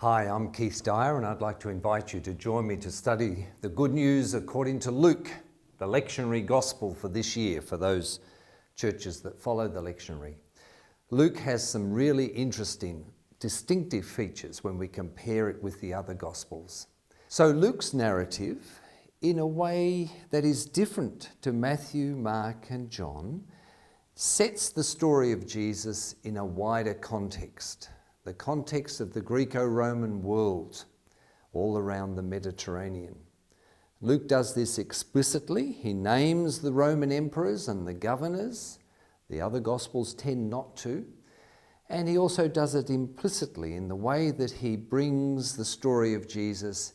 Hi, I'm Keith Dyer and I'd like to invite you to join me to study the good news according to Luke, the lectionary gospel for this year for those churches that follow the lectionary. Luke has some really interesting, distinctive features when we compare it with the other gospels. So Luke's narrative, in a way that is different to Matthew, Mark and John, sets the story of Jesus in a wider context. The context of the Greco-Roman world, all around the Mediterranean. Luke does this explicitly. He names the Roman emperors and the governors. The other Gospels tend not to. And he also does it implicitly in the way that he brings the story of Jesus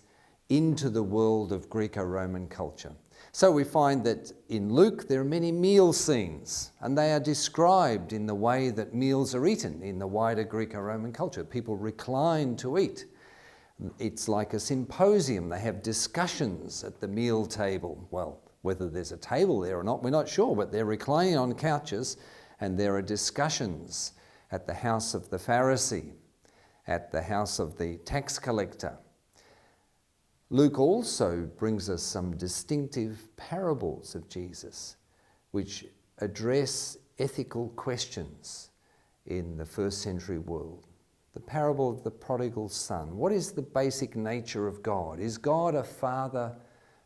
into the world of Greco-Roman culture. So we find that in Luke there are many meal scenes, and they are described in the way that meals are eaten in the wider Greco-Roman culture. People recline to eat. It's like a symposium. They have discussions at the meal table. Well, whether there's a table there or not, we're not sure, but they're reclining on couches, and there are discussions at the house of the Pharisee, at the house of the tax collector. Luke also brings us some distinctive parables of Jesus, which address ethical questions in the first century world. The parable of the prodigal son. What is the basic nature of God? Is God a father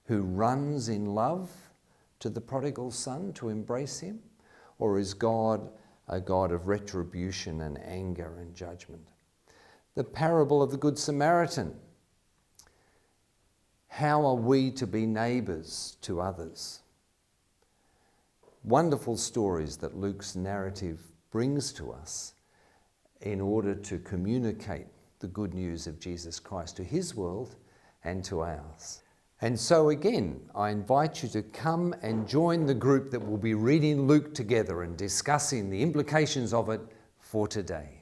who runs in love to the prodigal son to embrace him? Or is God a God of retribution and anger and judgment? The parable of the Good Samaritan. How are we to be neighbours to others? Wonderful stories that Luke's narrative brings to us in order to communicate the good news of Jesus Christ to his world and to ours. And so again, I invite you to come and join the group that will be reading Luke together and discussing the implications of it for today.